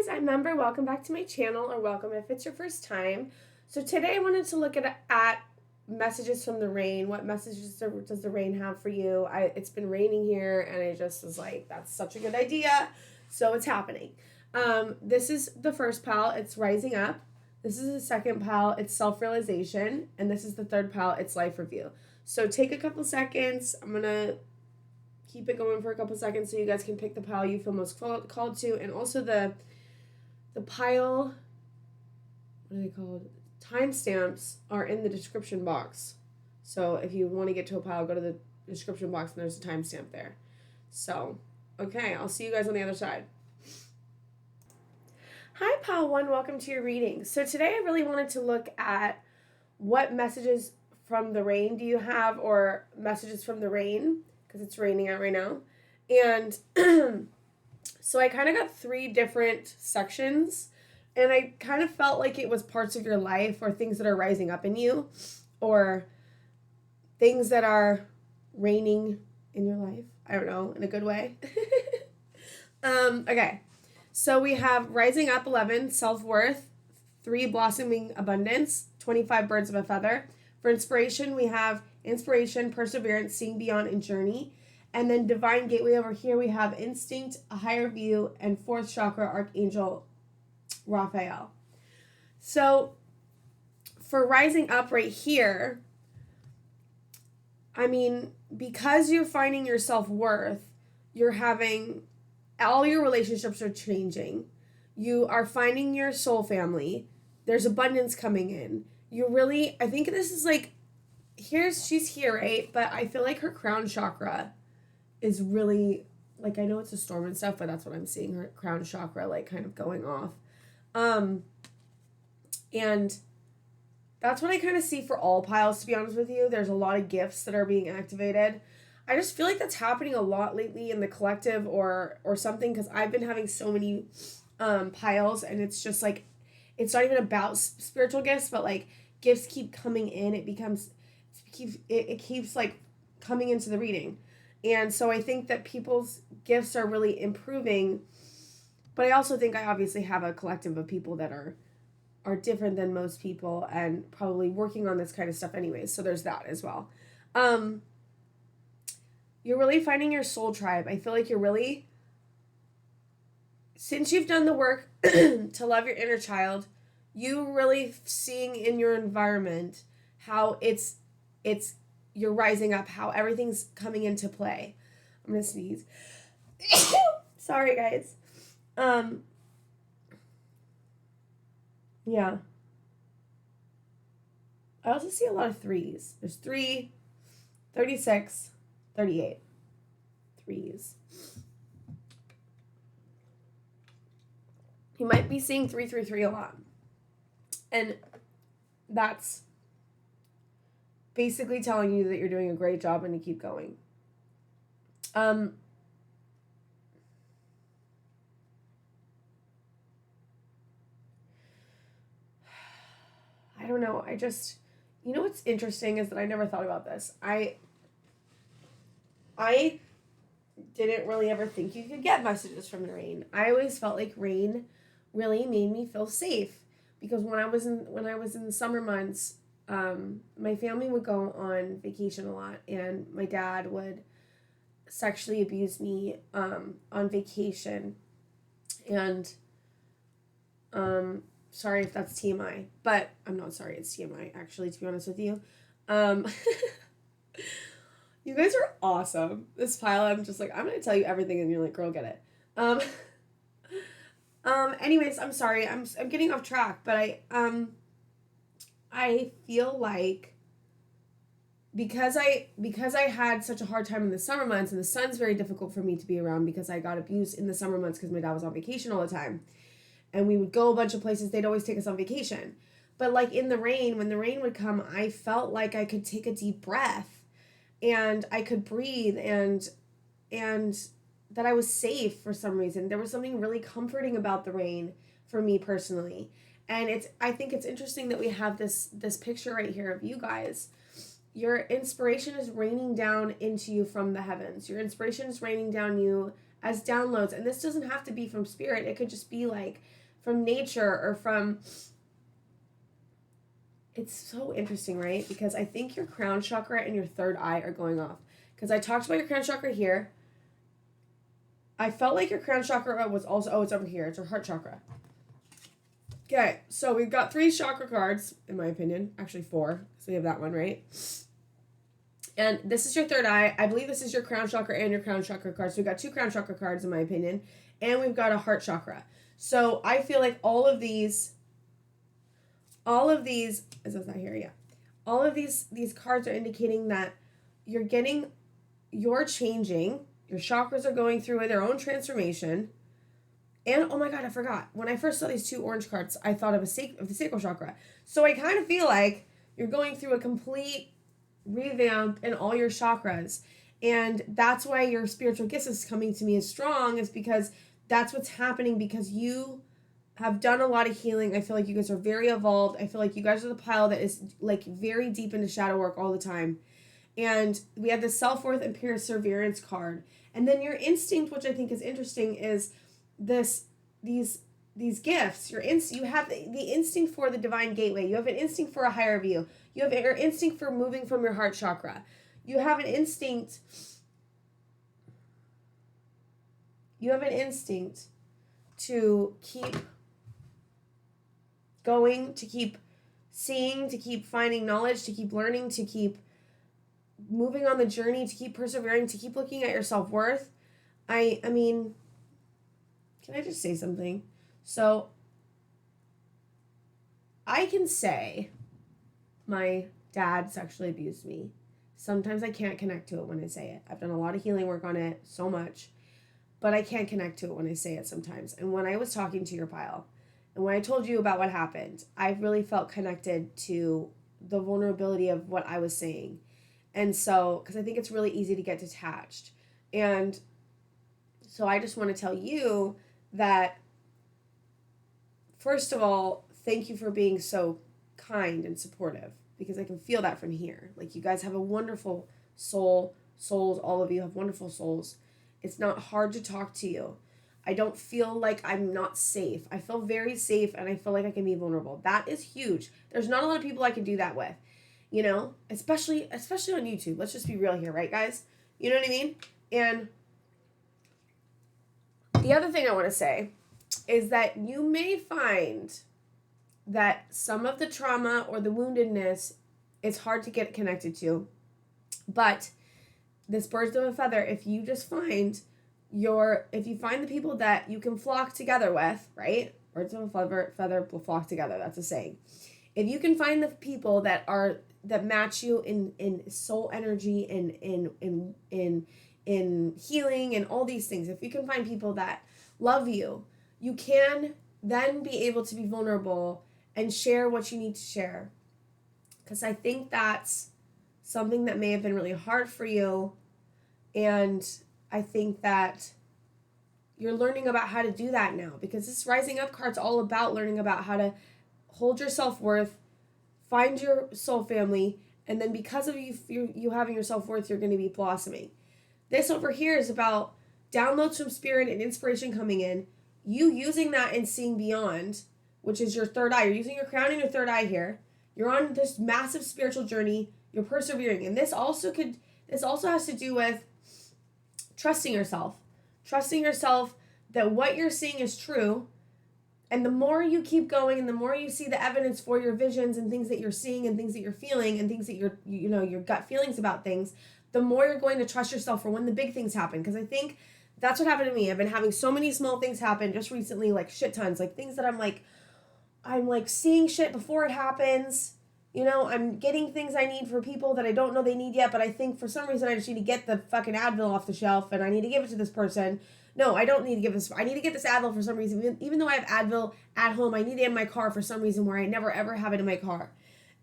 guys, I'm Member. Welcome back to my channel, or welcome if it's your first time. So today I wanted to look at messages from the rain. What messages does the rain have for you? It's been raining here, and I just was like, that's such a good idea. So it's happening. This is the first pile. It's rising up. This is the second pile. It's self-realization. And this is the third pile. It's life review. So take a couple seconds. I'm going to keep it going for a couple seconds so you guys can pick the pile you feel most called to. And also the pile, what are they called? Timestamps are in the description box. So if you want to get to a pile, go to the description box and there's a timestamp there. So, okay, I'll see you guys on the other side. Hi, Pile 1. Welcome to your reading. So today I really wanted to look at what messages from the rain do you have, or messages from the rain, because it's raining out right now. And so I kind of got 3 different sections, and I kind of felt like it was parts of your life, or things that are rising up in you, or things that are raining in your life. I don't know, in a good way. Okay. So we have Rising Up 11, Self-Worth, 3, Blossoming Abundance, 25, Birds of a Feather. For inspiration, we have Inspiration, Perseverance, Seeing Beyond, and Journey. And then Divine Gateway over here, we have Instinct, A Higher View, and 4th Chakra, Archangel Raphael. So for Rising Up right here, I mean, because you're finding your self-worth, you're having... all your relationships are changing. You are finding your soul family. There's abundance coming in. You really, I think this is like, she's here, right? But I feel like her crown chakra is really, like, I know it's a storm and stuff, but that's what I'm seeing, her crown chakra, like, kind of going off. And that's what I kind of see for all piles, to be honest with you. There's a lot of gifts that are being activated. I just feel like that's happening a lot lately in the collective or something, because I've been having so many piles, and it's just like, it's not even about spiritual gifts, but like gifts keep coming in. It keeps like coming into the reading. And so I think that people's gifts are really improving, but I also think I obviously have a collective of people that are different than most people and probably working on this kind of stuff anyways. So there's that as well. You're really finding your soul tribe. I feel like you're really, since you've done the work to love your inner child, you really seeing in your environment how you're rising up, how everything's coming into play. I'm going to sneeze. Sorry, guys. Yeah. I also see a lot of 3s. There's 3, 36, 38. 3s. You might be seeing 333 a lot. And that's basically telling you that you're doing a great job and to keep going. I don't know. You know what's interesting is that I never thought about this. I didn't really ever think you could get messages from the rain. I always felt like rain really made me feel safe, because when I was in the summer months, my family would go on vacation a lot, and my dad would sexually abuse me on vacation. And sorry if that's TMI, but I'm not sorry it's TMI, actually, to be honest with you. You guys are awesome. This pile, I'm just like, I'm going to tell you everything, and you're like, girl, get it. Anyways, I'm sorry. I'm getting off track, but I feel like because I had such a hard time in the summer months, and the sun's very difficult for me to be around because I got abused in the summer months because my dad was on vacation all the time. And we would go a bunch of places. They'd always take us on vacation. But like in the rain, when the rain would come, I felt like I could take a deep breath. And I could breathe, and that I was safe for some reason. There was something really comforting about the rain for me personally. And I think it's interesting that we have this picture right here of you guys. Your inspiration is raining down into you from the heavens. Your inspiration is raining down you as downloads. And this doesn't have to be from spirit. It could just be like from nature or from... It's so interesting, right? Because I think your crown chakra and your third eye are going off. Because I talked about your crown chakra here. I felt like your crown chakra was also... Oh, it's over here. It's your heart chakra. Okay, so we've got 3 chakra cards, in my opinion. Actually 4, so we have that one, right? And this is your third eye. I believe this is your crown chakra and your crown chakra cards. So we've got 2 crown chakra cards, in my opinion. And we've got a heart chakra. So I feel like all of these, is this not here? Yeah. All of these cards are indicating that you're changing, your chakras are going through their own transformation. And, oh my God, I forgot. When I first saw these 2 orange cards, I thought of the sacral chakra. So I kind of feel like you're going through a complete revamp in all your chakras. And that's why your spiritual gifts is coming to me as strong, is because that's what's happening, because you have done a lot of healing. I feel like you guys are very evolved. I feel like you guys are the pile that is like very deep into shadow work all the time. And we have the self-worth and perseverance card. And then your instinct, which I think is interesting, is these gifts. You have the instinct for the divine gateway. You have an instinct for a higher view. You have your instinct for moving from your heart chakra. You have an instinct to keep going, to keep seeing, to keep finding knowledge, to keep learning, to keep moving on the journey, to keep persevering, to keep looking at your self-worth. I mean, can I just say something? So, I can say my dad sexually abused me. Sometimes I can't connect to it when I say it. I've done a lot of healing work on it, so much, but I can't connect to it when I say it sometimes. And when I was talking to your pile, and when I told you about what happened, I really felt connected to the vulnerability of what I was saying. And so, because I think it's really easy to get detached. And so I just want to tell you that, first of all, thank you for being so kind and supportive, because I can feel that from here. Like, you guys have a wonderful souls, all of you have wonderful souls. It's not hard to talk to you. I don't feel like I'm not safe. I feel very safe, and I feel like I can be vulnerable. That is huge. There's not a lot of people I can do that with, you know, especially on YouTube. Let's just be real here, right, guys? You know what I mean? And the other thing I want to say is that you may find that some of the trauma or the woundedness is hard to get connected to. But this birds of a feather, if you find the people that you can flock together with, right? Birds of a feather will flock together. That's a saying. If you can find the people that match you in soul energy and in healing and all these things, if you can find people that love you, you can then be able to be vulnerable and share what you need to share. Because I think that's something that may have been really hard for you. And I think that you're learning about how to do that now, because this Rising Up card's all about learning about how to hold your self-worth, find your soul family, and then because of you having your self-worth, you're going to be blossoming. This over here is about downloads from spirit and inspiration coming in, you using that and seeing beyond, which is your third eye. You're using your crown and your third eye here. You're on this massive spiritual journey. You're persevering. And this also has to do with trusting yourself. Trusting yourself that what you're seeing is true. And the more you keep going and the more you see the evidence for your visions and things that you're seeing and things that you're feeling and things that your gut feelings about things, the more you're going to trust yourself for when the big things happen. Because I think that's what happened to me. I've been having so many small things happen just recently, like shit tons, like things that I'm seeing shit before it happens. You know, I'm getting things I need for people that I don't know they need yet, but I think for some reason I just need to get the fucking Advil off the shelf and I need to give it to this person. No, I don't need to give this. I need to get this Advil for some reason. Even though I have Advil at home, I need it in my car for some reason where I never ever have it in my car.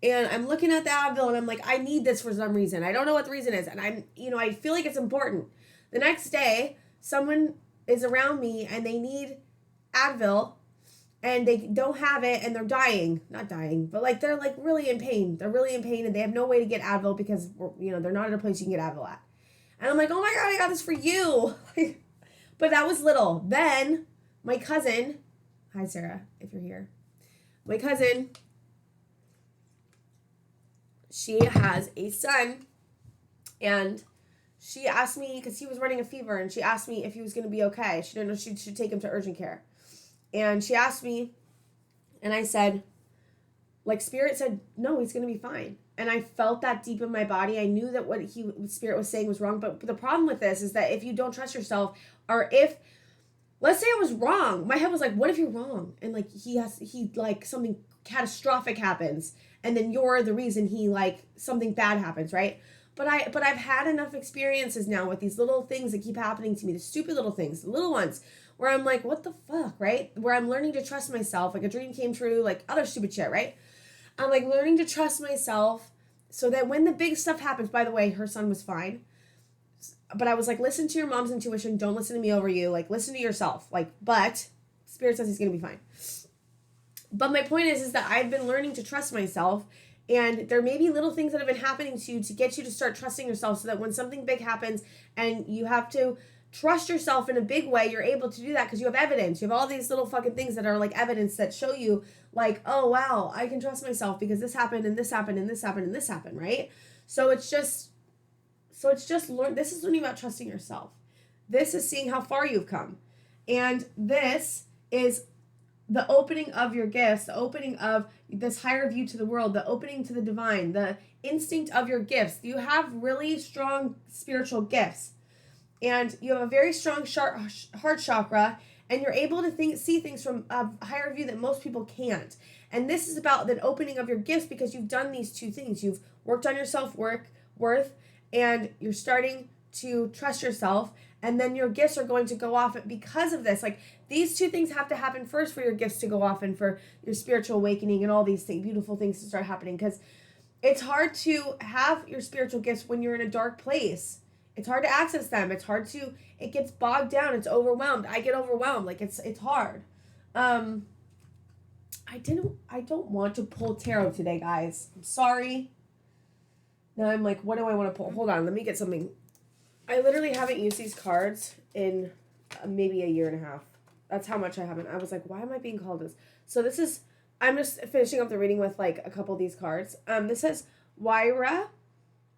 And I'm looking at the Advil and I'm like, I need this for some reason. I don't know what the reason is. And I feel like it's important. The next day, someone is around me and they need Advil and they don't have it and they're dying. Not dying, but like they're like really in pain. They're really in pain and they have no way to get Advil because, they're not at a place you can get Advil at. And I'm like, oh my God, I got this for you. But that was little. Then my cousin, hi Sarah, if you're here. My cousin, she has a son, and she asked me, because he was running a fever, and she asked me if he was going to be okay. She didn't know she should take him to urgent care. And she asked me, and I said, like, Spirit said, no, he's going to be fine. And I felt that deep in my body. I knew that what Spirit was saying was wrong. But the problem with this is that if you don't trust yourself, or if, let's say I was wrong. My head was like, what if you're wrong? And like, something catastrophic happens. And then you're the reason something bad happens, right? But I've had enough experiences now with these little things that keep happening to me, the stupid little things, the little ones, where I'm like, what the fuck, right? Where I'm learning to trust myself, like a dream came true, like other stupid shit, right? I'm like learning to trust myself so that when the big stuff happens, by the way, her son was fine. But I was like, listen to your mom's intuition. Don't listen to me over you. Like, listen to yourself. Like, but Spirit says he's going to be fine. But my point is that I've been learning to trust myself. And there may be little things that have been happening to you to get you to start trusting yourself so that when something big happens and you have to trust yourself in a big way, you're able to do that because you have evidence. You have all these little fucking things that are like evidence that show you like, oh, wow, I can trust myself because this happened and this happened and this happened and this happened, right? So it's just this is learning about trusting yourself. This is seeing how far you've come. And this is the opening of your gifts, the opening of this higher view to the world, the opening to the divine, the instinct of your gifts. You have really strong spiritual gifts. And you have a very strong heart chakra, and you're able to see things from a higher view that most people can't. And this is about the opening of your gifts because you've done these two things. You've worked on your self-worth, and you're starting to trust yourself, and then your gifts are going to go off because of this. Like, these two things have to happen first for your gifts to go off and for your spiritual awakening and all these beautiful things to start happening, because it's hard to have your spiritual gifts when you're in a dark place. It's hard to access them. It gets bogged down. It's overwhelmed. I get overwhelmed. Like, it's hard. I don't want to pull tarot today, guys. I'm sorry. Now I'm like, what do I want to pull? Hold on. Let me get something. I literally haven't used these cards in maybe a year and a half. That's how much I haven't. I was like, why am I being called this? So this is, I'm just finishing up the reading with like a couple of these cards. This says, Wyra,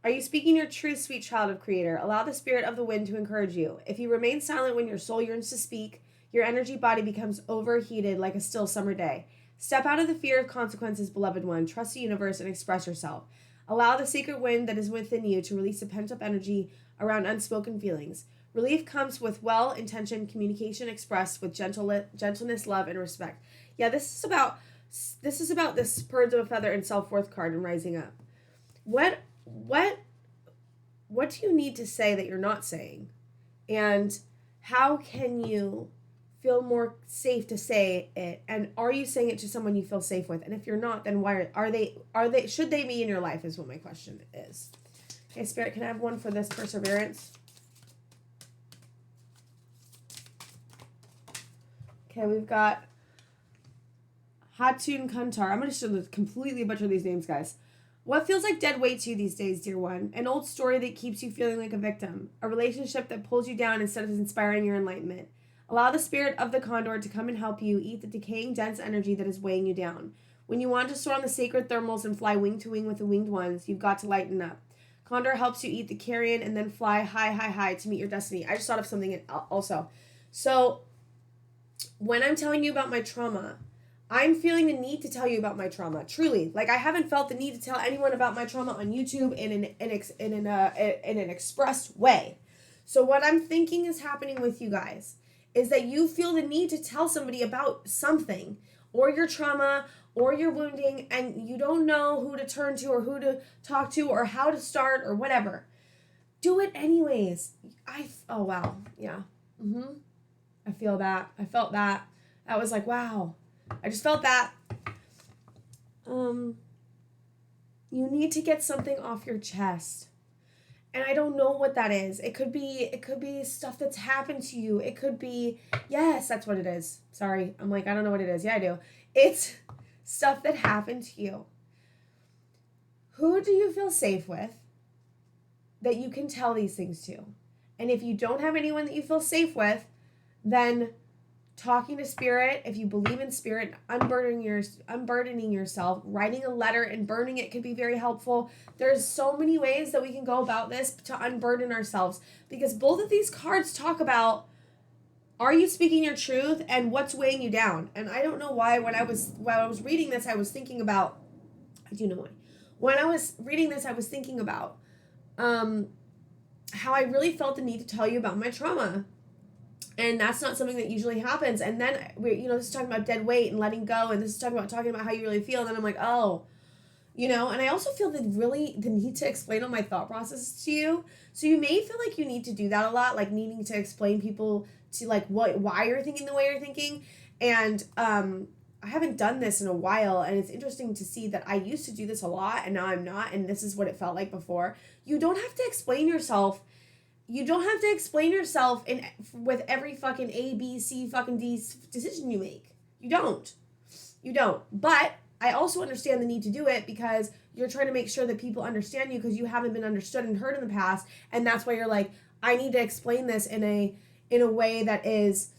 are you speaking your truth, sweet child of Creator? Allow the spirit of the wind to encourage you. If you remain silent when your soul yearns to speak, your energy body becomes overheated like a still summer day. Step out of the fear of consequences, beloved one. Trust the universe and express yourself. Allow the secret wind that is within you to release the pent-up energy around unspoken feelings. Relief comes with well-intentioned communication expressed with gentleness, love, and respect. Yeah, this is about this birds of a feather and self-worth card and rising up. What do you need to say that you're not saying? And how can you feel more safe to say it? And are you saying it to someone you feel safe with? And if you're not, then why are they should they be in your life is what my question is. Okay, Spirit, can I have one for this perseverance? Okay, we've got Hatun Kantar. I'm going to completely butcher these names, guys. What feels like dead weight to you these days, dear one? An old story that keeps you feeling like a victim. A relationship that pulls you down instead of inspiring your enlightenment. Allow the spirit of the condor to come and help you eat the decaying, dense energy that is weighing you down. When you want to soar on the sacred thermals and fly wing to wing with the winged ones, you've got to lighten up. Condor helps you eat the carrion and then fly high, high, high to meet your destiny. I just thought of something also. So, when I'm telling you about my trauma, I'm feeling the need to tell you about my trauma. Truly, like I haven't felt the need to tell anyone about my trauma on YouTube in an expressed way. So what I'm thinking is happening with you guys is that you feel the need to tell somebody about something or your trauma or your wounding, and you don't know who to turn to or who to talk to or how to start or whatever. Do it anyways. Oh wow, yeah. I feel that. I felt that. I was like, wow. I just felt that. You need to get something off your chest. And I don't know what that is. It could be stuff that's happened to you. It could be, yes, that's what it is. Sorry. I'm like, I don't know what it is. Yeah, I do. It's stuff that happened to you. Who do you feel safe with that you can tell these things to? And if you don't have anyone that you feel safe with, then talking to spirit, if you believe in spirit, unburdening yourself, writing a letter and burning it could be very helpful. There's so many ways that we can go about this to unburden ourselves, because both of these cards talk about, are you speaking your truth and what's weighing you down? And I don't know why while I was reading this, I was thinking about, I do know why. When I was reading this, I was thinking about how I really felt the need to tell you about my trauma. And that's not something that usually happens. And then, this is talking about dead weight and letting go. And this is talking about how you really feel. And then I'm like, oh, and I also feel the need to explain all my thought processes to you. So you may feel like you need to do that a lot, like needing to explain people to like why you're thinking the way you're thinking. And I haven't done this in a while. And it's interesting to see that I used to do this a lot and now I'm not. And this is what it felt like before. You don't have to explain yourself. You don't have to explain yourself with every fucking A, B, C, fucking D decision you make. You don't. But I also understand the need to do it because you're trying to make sure that people understand you because you haven't been understood and heard in the past. And that's why you're like, I need to explain this in a way that is,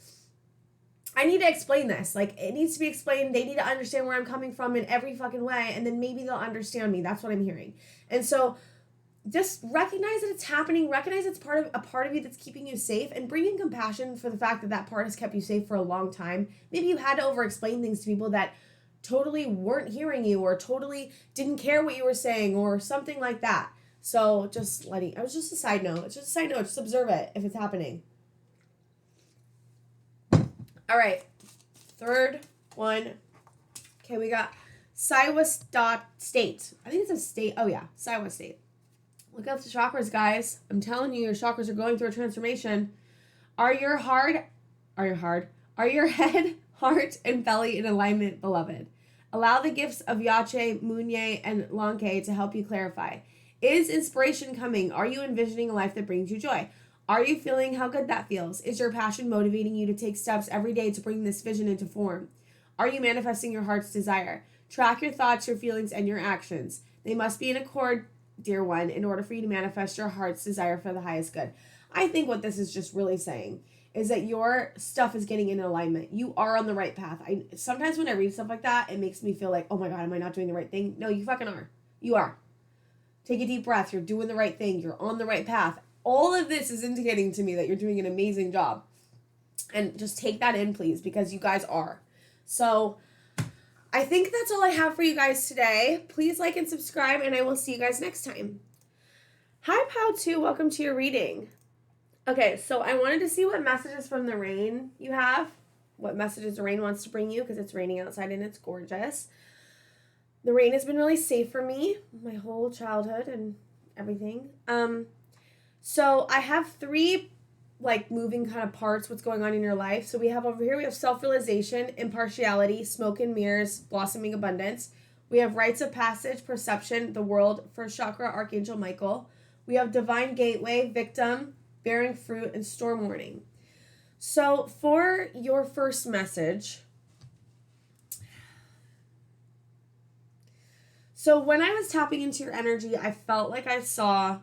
I need to explain this. Like, it needs to be explained. They need to understand where I'm coming from in every fucking way. And then maybe they'll understand me. That's what I'm hearing. And so just recognize that it's happening. Recognize it's a part of you that's keeping you safe, and bring in compassion for the fact that that part has kept you safe for a long time. Maybe you had to over-explain things to people that totally weren't hearing you or totally didn't care what you were saying or something like that. So it was just a side note. It's just a side note. Just observe it if it's happening. All right. Third one. Okay, we got Siwa State. I think it's a state. Oh, yeah. Siwa State. Look at the chakras, guys. I'm telling you, your chakras are going through a transformation. Are your head, heart, and belly in alignment, beloved? Allow the gifts of Yache, Munye, and Lanke to help you clarify. Is inspiration coming? Are you envisioning a life that brings you joy? Are you feeling how good that feels? Is your passion motivating you to take steps every day to bring this vision into form? Are you manifesting your heart's desire? Track your thoughts, your feelings, and your actions. They must be in accord, dear one, in order for you to manifest your heart's desire for the highest good. I think what this is just really saying is that your stuff is getting in alignment. You are on the right path. Sometimes when I read stuff like that, it makes me feel like, oh my God, am I not doing the right thing? No, you fucking are. You are. Take a deep breath. You're doing the right thing. You're on the right path. All of this is indicating to me that you're doing an amazing job. And just take that in, please, because you guys are. So I think that's all I have for you guys today. Please like and subscribe, and I will see you guys next time. Hi, Pow2. Welcome to your reading. Okay, so I wanted to see what messages from the rain you have. What messages the rain wants to bring you, because it's raining outside and it's gorgeous. The rain has been really safe for me, my whole childhood and everything. So I have 3 moving kind of parts, what's going on in your life. So we have over here, we have self-realization, impartiality, smoke and mirrors, blossoming abundance. We have rites of passage, perception, the world, first chakra, Archangel Michael. We have divine gateway, victim, bearing fruit, and storm warning. So for your first message, so when I was tapping into your energy, I felt like I saw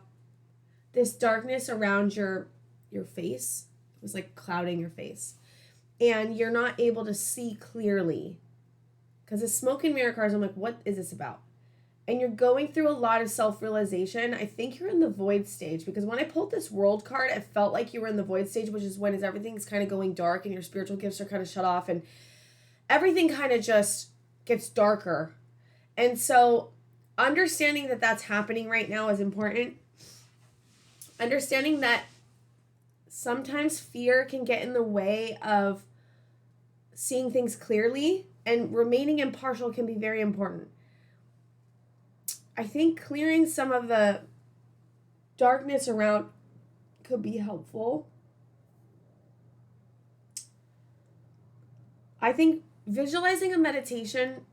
this darkness around your face. It was like clouding your face. And you're not able to see clearly. Because the smoke and mirror cards, I'm like, what is this about? And you're going through a lot of self-realization. I think you're in the void stage. Because when I pulled this world card, it felt like you were in the void stage, which is when everything's kind of going dark and your spiritual gifts are kind of shut off. And everything kind of just gets darker. And so understanding that that's happening right now is important. Understanding that sometimes fear can get in the way of seeing things clearly, and remaining impartial can be very important. I think clearing some of the darkness around could be helpful. I think visualizing a meditation,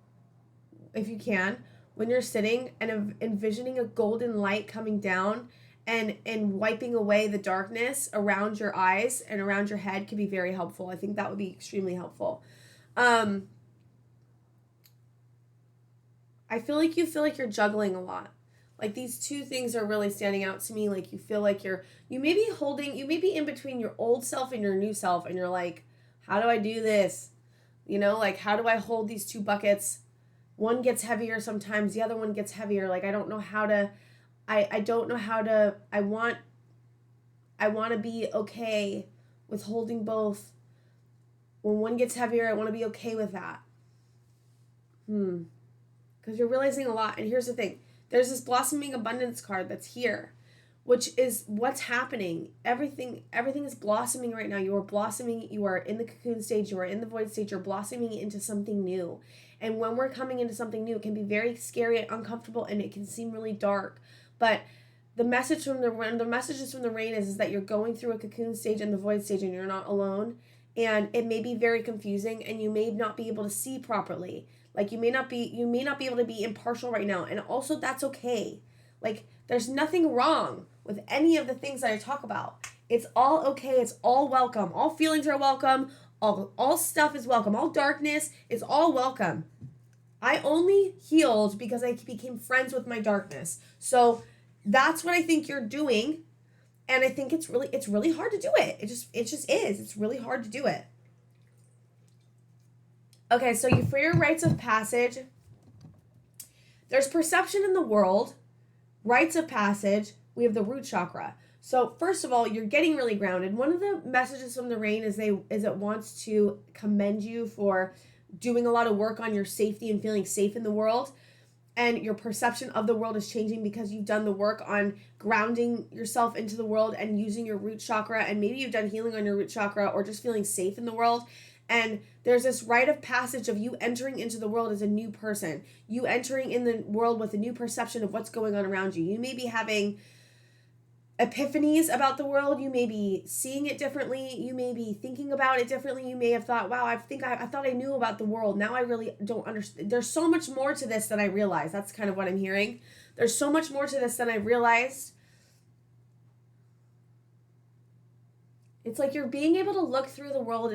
if you can, when you're sitting and envisioning a golden light coming down and wiping away the darkness around your eyes and around your head can be very helpful. I think that would be extremely helpful. I feel like you're juggling a lot. Like these 2 things are really standing out to me. Like you feel like you may be in between your old self and your new self, and you're like, How do I do this? You know, like, how do I hold these two buckets? One gets heavier sometimes, the other one gets heavier. Like, I don't know how to, I don't know how to, I want to be okay with holding both. When one gets heavier, I want to be okay with that. Because you're realizing a lot. And here's the thing. There's this blossoming abundance card that's here, which is what's happening. Everything is blossoming right now. You are blossoming. You are in the cocoon stage. You are in the void stage. You're blossoming into something new. And when we're coming into something new, it can be very scary and uncomfortable, and it can seem really dark. But the messages from the rain is that you're going through a cocoon stage and the void stage, and you're not alone. And it may be very confusing, and you may not be able to see properly. Like, you may not be able to be impartial right now. And also, that's okay. Like, there's nothing wrong with any of the things that I talk about. It's all okay. It's all welcome. All feelings are welcome. All stuff is welcome. All darkness is all welcome. I only healed because I became friends with my darkness. So that's what I think you're doing. And I think it's really hard to do it. It just is. It's really hard to do it. Okay, so for your rites of passage, there's perception in the world, rites of passage, we have the root chakra. So first of all, you're getting really grounded. One of the messages from the rain is it wants to commend you for doing a lot of work on your safety and feeling safe in the world. And your perception of the world is changing because you've done the work on grounding yourself into the world and using your root chakra. And maybe you've done healing on your root chakra or just feeling safe in the world. And there's this rite of passage of you entering into the world as a new person. You entering in the world with a new perception of what's going on around you. You may be having epiphanies about the world. You may be seeing it differently. You may be thinking about it differently. You may have thought, wow, I thought I knew about the world. Now I really don't understand. There's so much more to this than I realized. That's kind of what I'm hearing. There's so much more to this than I realized. It's like you're being able to look through the world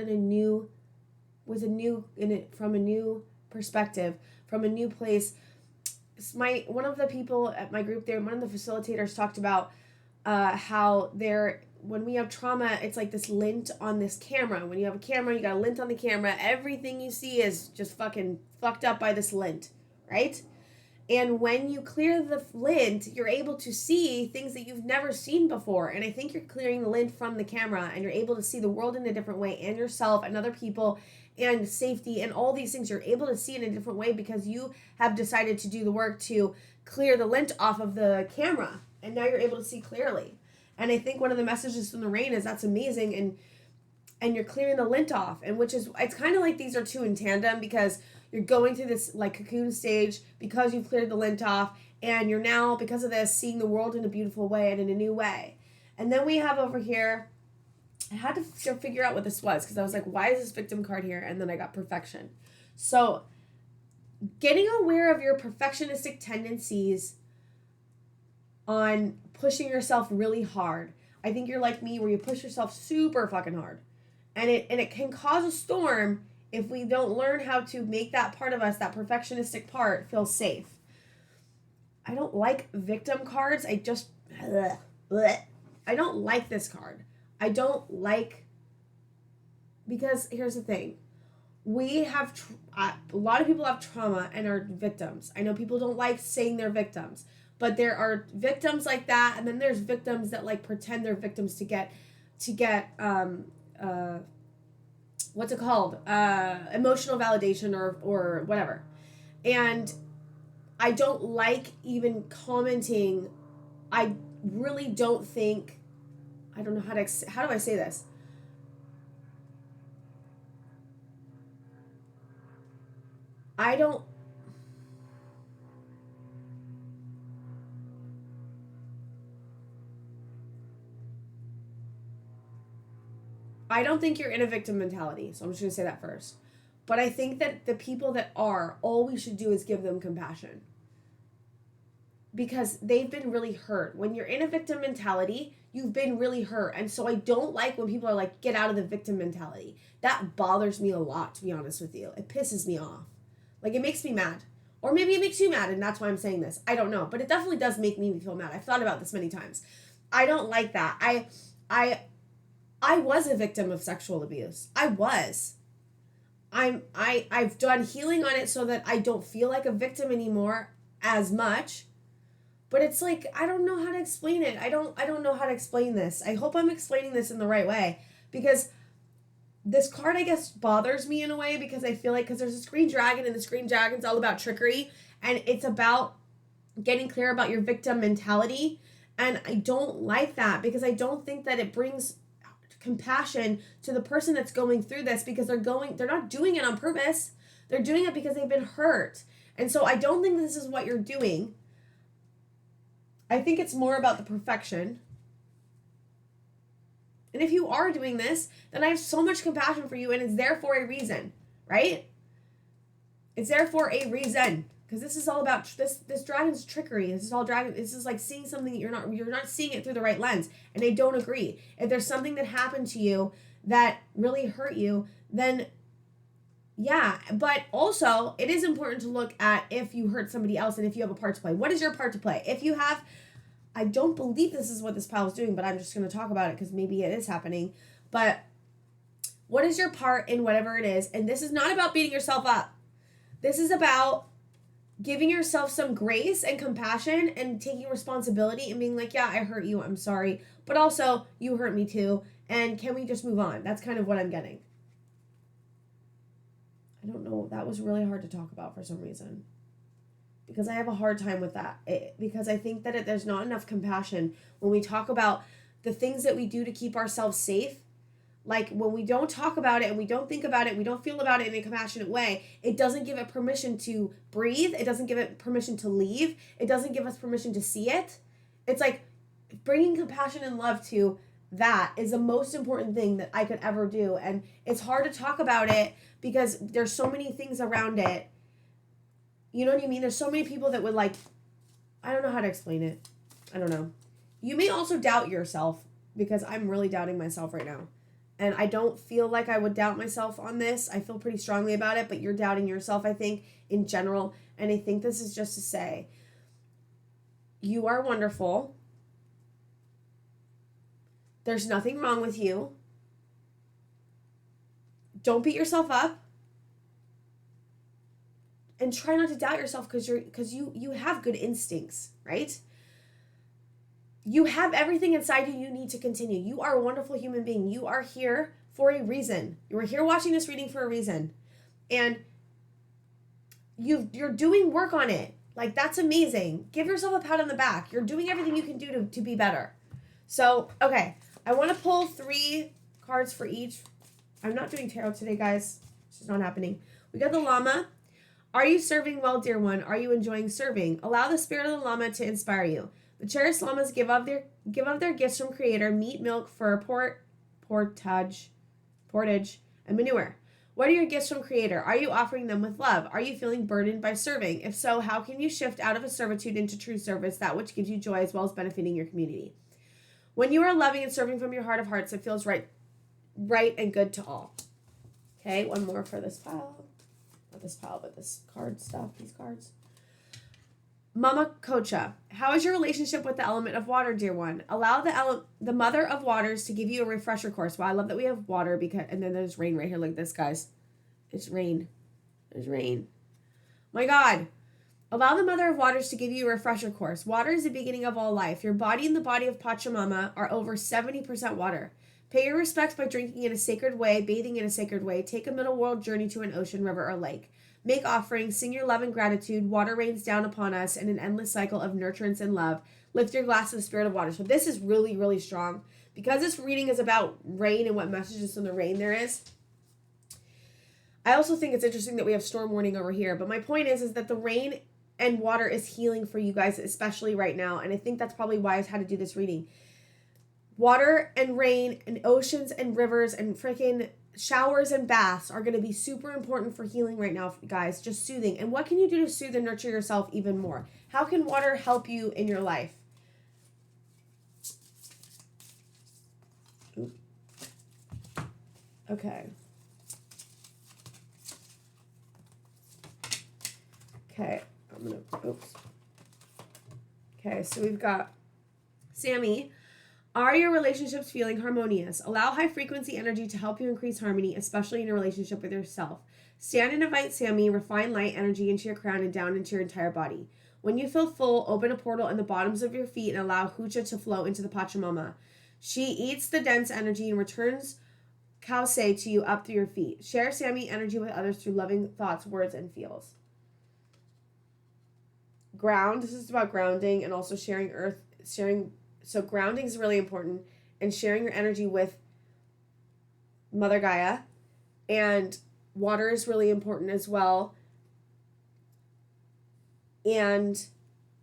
from a new perspective, from a new place. One of the people at my group there, one of the facilitators talked about how when we have trauma, it's like this lint on this camera. When you have a camera, you got a lint on the camera. Everything you see is just fucking fucked up by this lint, right? And when you clear the lint, you're able to see things that you've never seen before. And I think you're clearing the lint from the camera, and you're able to see the world in a different way, and yourself and other people and safety and all these things. You're able to see in a different way because you have decided to do the work to clear the lint off of the camera. And now you're able to see clearly. And I think one of the messages from the rain is that's amazing. And you're clearing the lint off. And it's kind of like these are two in tandem, because you're going through this like cocoon stage because you've cleared the lint off. And you're now, because of this, seeing the world in a beautiful way and in a new way. And then we have over here, I had to figure out what this was, because I was like, why is this victim card here? And then I got perfection. So getting aware of your perfectionistic tendencies on pushing yourself really hard. I think you're like me, where you push yourself super fucking hard. And it can cause a storm if we don't learn how to make that part of us, that perfectionistic part, feel safe. I don't like victim cards. I don't like this card. I don't like, because here's the thing. We have, a lot of people have trauma and are victims. I know people don't like saying they're victims. But there are victims like that, and then there's victims that like pretend they're victims to get what's it called? Emotional validation or whatever. And I don't like even commenting. I really don't think, I don't know how do I say this? I don't think you're in a victim mentality, so I'm just going to say that first. But I think that the people that are, all we should do is give them compassion. Because they've been really hurt. When you're in a victim mentality, you've been really hurt. And so I don't like when people are like, get out of the victim mentality. That bothers me a lot, to be honest with you. It pisses me off. Like, it makes me mad. Or maybe it makes you mad, and that's why I'm saying this. I don't know. But it definitely does make me feel mad. I've thought about this many times. I don't like that. I was a victim of sexual abuse. I was. I've done healing on it so that I don't feel like a victim anymore as much. But it's like, I don't know how to explain it. I don't know how to explain this. I hope I'm explaining this in the right way, because this card, I guess, bothers me in a way, because I feel like, because there's this green dragon, and this green dragon's all about trickery, and it's about getting clear about your victim mentality. And I don't like that, because I don't think that it brings compassion to the person that's going through this, because they're not doing it on purpose. They're doing it because they've been hurt. And so I don't think this is what you're doing. I think it's more about the perfection. And if you are doing this, then I have so much compassion for you, and it's there for a reason, right? It's there for a reason, because this is all about this dragon's trickery. This is all dragon. This is like seeing something that you're not seeing it through the right lens, and I don't agree. If there's something that happened to you that really hurt you, then yeah. But also, it is important to look at if you hurt somebody else and if you have a part to play. What is your part to play? If you have, I don't believe this is what this pile is doing, but I'm just going to talk about it because maybe it is happening. But what is your part in whatever it is? And this is not about beating yourself up. This is about giving yourself some grace and compassion and taking responsibility and being like, yeah, I hurt you. I'm sorry. But also, you hurt me too. And can we just move on? That's kind of what I'm getting. I don't know. That was really hard to talk about for some reason, because I have a hard time with that. Because I think that there's not enough compassion when we talk about the things that we do to keep ourselves safe. Like, when we don't talk about it and we don't think about it, we don't feel about it in a compassionate way, it doesn't give it permission to breathe. It doesn't give it permission to leave. It doesn't give us permission to see it. It's like bringing compassion and love to that is the most important thing that I could ever do. And it's hard to talk about it because there's so many things around it. You know what I mean? There's so many people that would like, I don't know how to explain it. I don't know. You may also doubt yourself, because I'm really doubting myself right now. And I don't feel like I would doubt myself on this. I feel pretty strongly about it, but you're doubting yourself, I think, in general. And I think this is just to say, you are wonderful. There's nothing wrong with you. Don't beat yourself up. And try not to doubt yourself, because you have good instincts, right? You have everything inside you need to continue. You are a wonderful human being. You are here for a reason. You are here watching this reading for a reason. And you're doing work on it. Like, that's amazing. Give yourself a pat on the back. You're doing everything you can do to be better. So, okay. I want to pull 3 cards for each. I'm not doing tarot today, guys. This is not happening. We got the llama. Are you serving well, dear one? Are you enjoying serving? Allow the spirit of the llama to inspire you. The cherished llamas give of their gifts from Creator: meat, milk, fur, portage, and manure. What are your gifts from Creator? Are you offering them with love? Are you feeling burdened by serving? If so, how can you shift out of a servitude into true service, that which gives you joy as well as benefiting your community? When you are loving and serving from your heart of hearts, it feels right and good to all. Okay, one more for this pile. Not this pile, but this card stuff, these cards. Mama Kocha, how is your relationship with the element of water, dear one? Allow the mother of waters to give you a refresher course. Wow, I love that we have water, and then there's rain right here. Look at this, guys. It's rain. There's rain. My God. Allow the mother of waters to give you a refresher course. Water is the beginning of all life. Your body and the body of Pachamama are over 70% water. Pay your respects by drinking in a sacred way, bathing in a sacred way. Take a middle world journey to an ocean, river, or lake. Make offerings, sing your love and gratitude. Water rains down upon us in an endless cycle of nurturance and love. Lift your glass to the spirit of water. So this is really, really strong. Because this reading is about rain and what messages from the rain there is. I also think it's interesting that we have storm warning over here. But my point is that the rain and water is healing for you guys, especially right now. And I think that's probably why I had to do this reading. Water and rain and oceans and rivers and freaking showers and baths are going to be super important for healing right now, guys. Just soothing. And what can you do to soothe and nurture yourself even more? How can water help you in your life? Okay. Okay. Okay, so we've got Sammy. Are your relationships feeling harmonious? Allow high frequency energy to help you increase harmony, especially in your relationship with yourself. Stand and invite Sammy, refine light energy into your crown and down into your entire body. When you feel full, open a portal in the bottoms of your feet and allow Hucha to flow into the Pachamama. She eats the dense energy and returns Kause to you up through your feet. Share Sammy energy with others through loving thoughts, words, and feels. Ground. This is about grounding and also sharing earth, so grounding is really important, and sharing your energy with Mother Gaia, and water is really important as well, and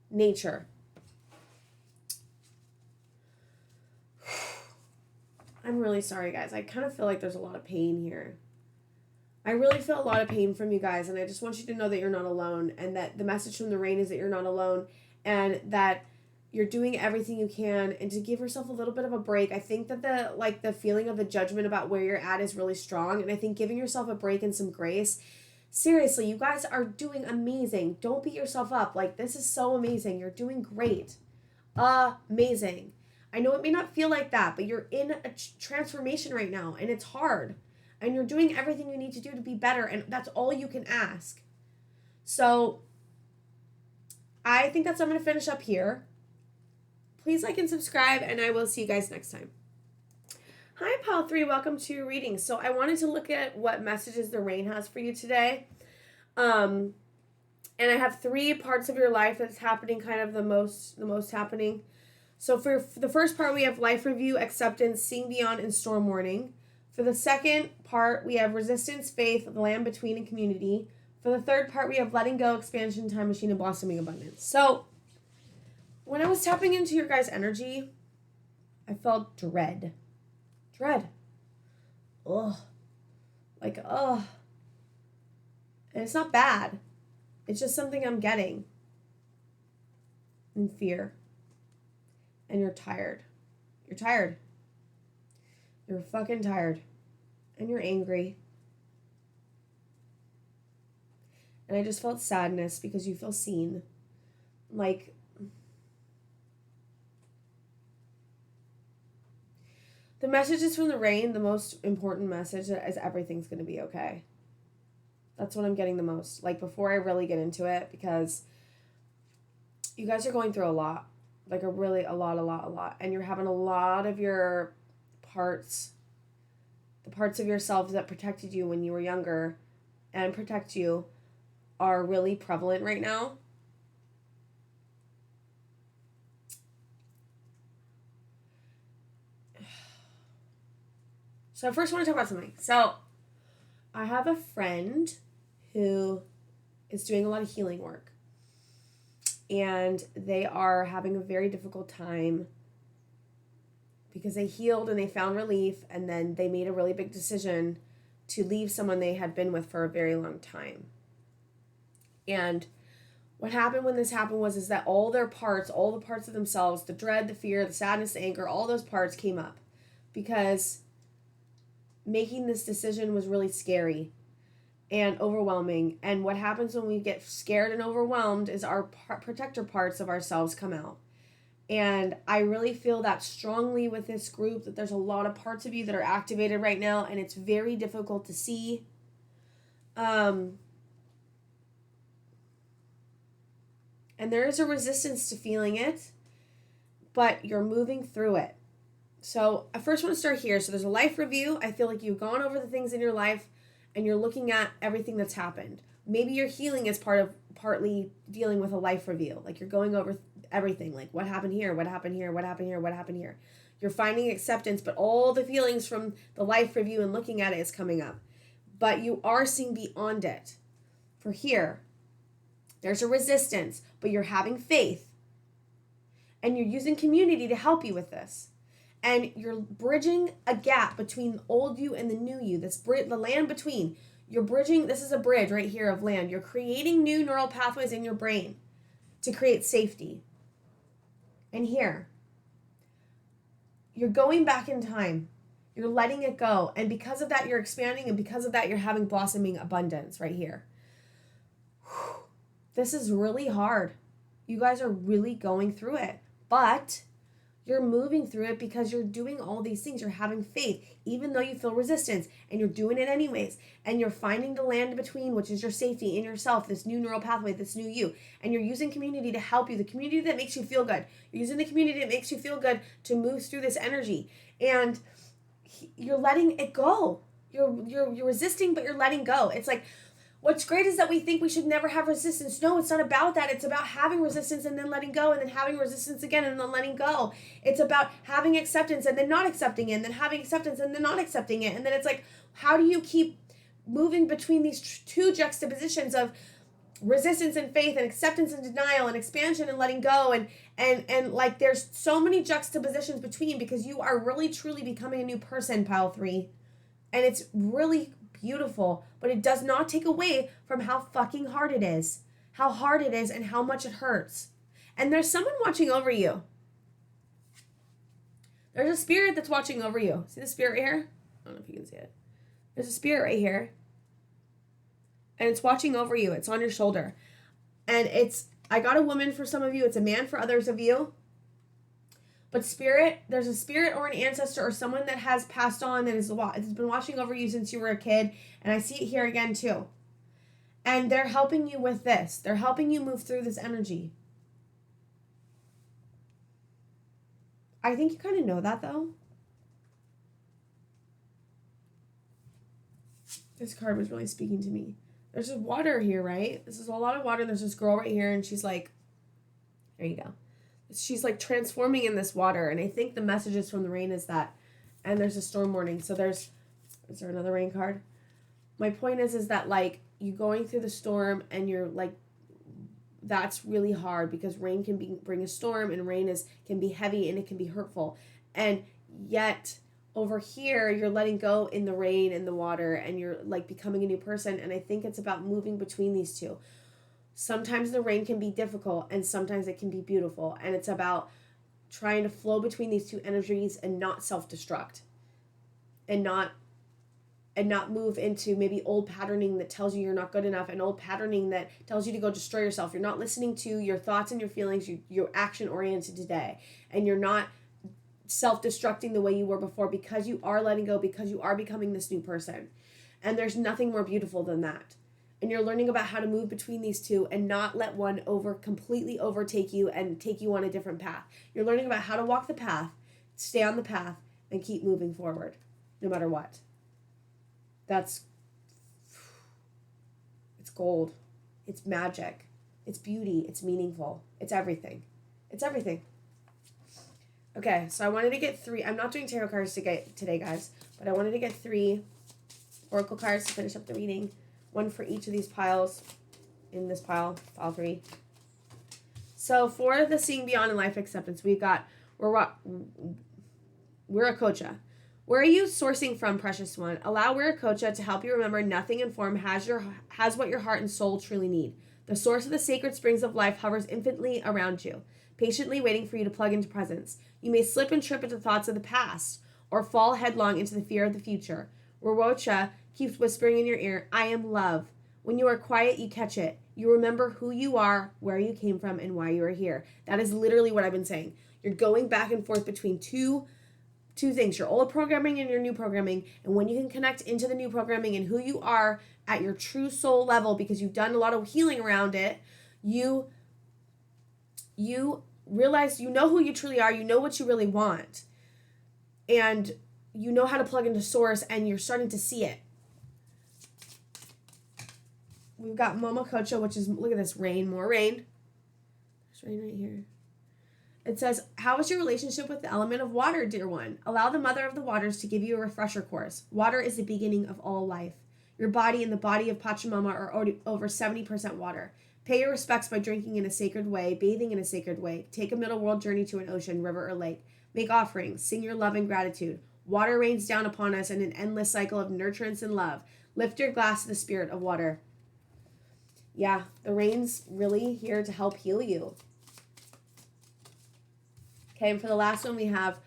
nature. I'm really sorry, guys. I kind of feel like there's a lot of pain here. I really feel a lot of pain from you guys, and I just want you to know that you're not alone, and that the message from the rain is that you're not alone, and that you're doing everything you can, and to give yourself a little bit of a break. I think that the feeling of the judgment about where you're at is really strong, and I think giving yourself a break and some grace. Seriously, you guys are doing amazing. Don't beat yourself up. Like, this is so amazing. You're doing great. Amazing. I know it may not feel like that, but you're in a transformation right now, and it's hard. And you're doing everything you need to do to be better, and that's all you can ask. So, I think I'm going to finish up here. Please like and subscribe, and I will see you guys next time. Hi, Pal 3. Welcome to your reading. So I wanted to look at what messages the rain has for you today. And I have 3 parts of your life that's happening, kind of the most happening. So for the first part, we have life review, acceptance, seeing beyond, and storm warning. For the second part, we have resistance, faith, the land between, and community. For the third part, we have letting go, expansion, time machine, and blossoming abundance. So when I was tapping into your guys' energy, I felt dread. Ugh. Like, ugh. And it's not bad. It's just something I'm getting. And fear. And you're tired. You're tired. You're fucking tired. And you're angry. And I just felt sadness because you feel seen. Like, the messages from the rain, the most important message is everything's going to be okay. That's what I'm getting the most. Like, before I really get into it, because you guys are going through a lot. Like, a lot. And you're having a lot of your parts, the parts of yourselves that protected you when you were younger and protect you, are really prevalent right now. So I first want to talk about something. So I have a friend who is doing a lot of healing work. And they are having a very difficult time because they healed and they found relief, and then they made a really big decision to leave someone they had been with for a very long time. And what happened when this happened is that all the parts of themselves, the dread, the fear, the sadness, the anger, all those parts came up because making this decision was really scary and overwhelming. And what happens when we get scared and overwhelmed is our protector parts of ourselves come out. And I really feel that strongly with this group, that there's a lot of parts of you that are activated right now, and it's very difficult to see. And there is a resistance to feeling it, but you're moving through it. So I first want to start here. So there's a life review. I feel like you've gone over the things in your life and you're looking at everything that's happened. Maybe your healing is partly dealing with a life review. Like, you're going over everything. Like, what happened here? What happened here? What happened here? What happened here? You're finding acceptance, but all the feelings from the life review and looking at it is coming up. But you are seeing beyond it. For here, there's a resistance, but you're having faith. And you're using community to help you with this. And you're bridging a gap between the old you and the new you. The land between. You're bridging, this is a bridge right here of land. You're creating new neural pathways in your brain to create safety. And here, you're going back in time. You're letting it go. And because of that, you're expanding. And because of that, you're having blossoming abundance right here. This is really hard. You guys are really going through it. But You're moving through it because you're doing all these things. You're having faith, even though you feel resistance, and you're doing it anyways. And you're finding the land between, which is your safety in yourself, this new neural pathway, this new you. And you're using community to help you, the community that makes you feel good. You're using the community that makes you feel good to move through this energy. And you're letting it go. You're resisting, but you're letting go. It's like, what's great is that we think we should never have resistance. No, it's not about that. It's about having resistance and then letting go, and then having resistance again and then letting go. It's about having acceptance and then not accepting it, and then having acceptance and then not accepting it. And then it's like, how do you keep moving between these two juxtapositions of resistance and faith, and acceptance and denial, and expansion and letting go, and like there's so many juxtapositions between, because you are really truly becoming a new person, pile 3. And it's really beautiful, but it does not take away from how fucking hard it is. How hard it is and how much it hurts. And there's someone watching over you. There's a spirit that's watching over you. See the spirit right here? I don't know if you can see it. There's a spirit right here. And it's watching over you. It's on your shoulder. And I got a woman for some of you. It's a man for others of you. But spirit, there's a spirit or an ancestor or someone that has passed on that has been watching over you since you were a kid. And I see it here again too. And they're helping you with this. They're helping you move through this energy. I think you kind of know that though. This card was really speaking to me. There's just water here, right? This is a lot of water. There's this girl right here and she's like, there you go. She's like transforming in this water, and I think the messages from the rain is that, and there's a storm warning. So is there another rain card? My point is that like you going through the storm and you're like, that's really hard because rain can bring a storm, and rain can be heavy and it can be hurtful. And yet over here, you're letting go in the rain and the water, and you're like becoming a new person. And I think it's about moving between these two. Sometimes the rain can be difficult and sometimes it can be beautiful. And it's about trying to flow between these two energies and not self-destruct. And not move into maybe old patterning that tells you you're not good enough, and old patterning that tells you to go destroy yourself. You're not listening to your thoughts and your feelings. You're action-oriented today. And you're not self-destructing the way you were before, because you are letting go, because you are becoming this new person. And there's nothing more beautiful than that. And you're learning about how to move between these two and not let one completely overtake you and take you on a different path. You're learning about how to walk the path, stay on the path, and keep moving forward, no matter what. It's gold. It's magic. It's beauty. It's meaningful. It's everything. It's everything. Okay, so I wanted to get 3. I'm not doing tarot cards today, guys, but I wanted to get 3 oracle cards to finish up the reading. 1 for each of these piles in this pile 3. So for the seeing beyond and life acceptance, we've got Wiracocha. Where are you sourcing from, precious one? Allow Wiracocha to help you remember nothing in form has what your heart and soul truly need. The source of the sacred springs of life hovers infinitely around you, patiently waiting for you to plug into presence. You may slip and trip into thoughts of the past or fall headlong into the fear of the future. Wiracocha keeps whispering in your ear, I am love. When you are quiet, you catch it. You remember who you are, where you came from, and why you are here. That is literally what I've been saying. You're going back and forth between two things, your old programming and your new programming. And when you can connect into the new programming and who you are at your true soul level, because you've done a lot of healing around it, you realize you know who you truly are, you know what you really want, and you know how to plug into source, and you're starting to see it. We've got Momokocha, which is, look at this, rain, more rain. There's rain right here. It says, how is your relationship with the element of water, dear one? Allow the mother of the waters to give you a refresher course. Water is the beginning of all life. Your body and the body of Pachamama are over 70% water. Pay your respects by drinking in a sacred way, bathing in a sacred way. Take a middle world journey to an ocean, river, or lake. Make offerings. Sing your love and gratitude. Water rains down upon us in an endless cycle of nurturance and love. Lift your glass to the spirit of water. Yeah, the rain's really here to help heal you. Okay, and for the last one we have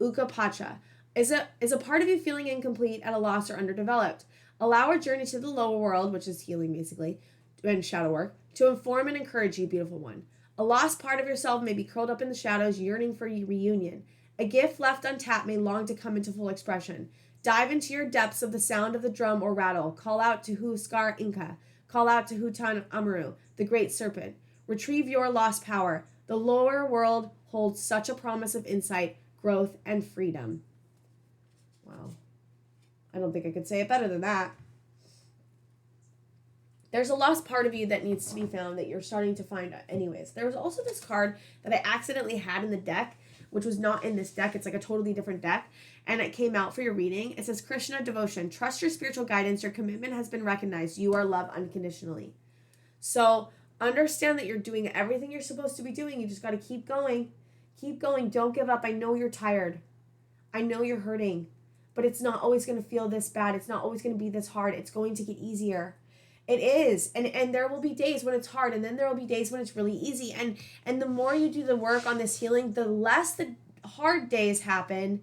Ukapacha. Is a part of you feeling incomplete, at a loss, or underdeveloped? Allow our journey to the lower world, which is healing basically, and shadow work, to inform and encourage you, beautiful one. A lost part of yourself may be curled up in the shadows, yearning for a reunion. A gift left untapped may long to come into full expression. Dive into your depths of the sound of the drum or rattle. Call out to Huascar Inca. Call out to Hutan Amaru, the great serpent. Retrieve your lost power. The lower world holds such a promise of insight, growth, and freedom. Wow. I don't think I could say it better than that. There's a lost part of you that needs to be found that you're starting to find anyways. There was also this card that I accidentally had in the deck, which was not in this deck. It's like a totally different deck. And it came out for your reading. It says, Krishna devotion. Trust your spiritual guidance. Your commitment has been recognized. You are loved unconditionally. So understand that you're doing everything you're supposed to be doing. You just got to keep going. Keep going. Don't give up. I know you're tired. I know you're hurting. But it's not always going to feel this bad. It's not always going to be this hard. It's going to get easier. It is. And there will be days when it's hard. And then there will be days when it's really easy. And the more you do the work on this healing, the less the hard days happen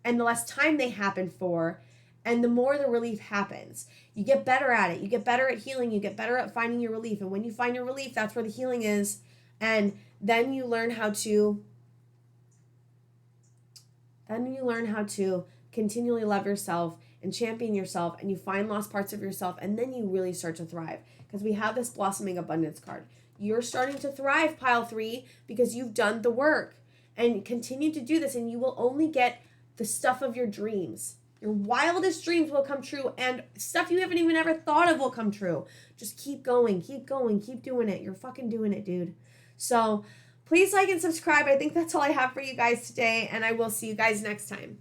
and the less time they happen for. And the more the relief happens. You get better at it. You get better at healing. You get better at finding your relief. And when you find your relief, that's where the healing is. And then you learn how to continually love yourself and champion yourself, and you find lost parts of yourself, and then you really start to thrive. Because we have this blossoming abundance card. You're starting to thrive, pile 3, because you've done the work. And continue to do this, and you will only get the stuff of your dreams. Your wildest dreams will come true, and stuff you haven't even ever thought of will come true. Just keep going, keep doing it. You're fucking doing it, dude. So please like and subscribe. I think that's all I have for you guys today, and I will see you guys next time.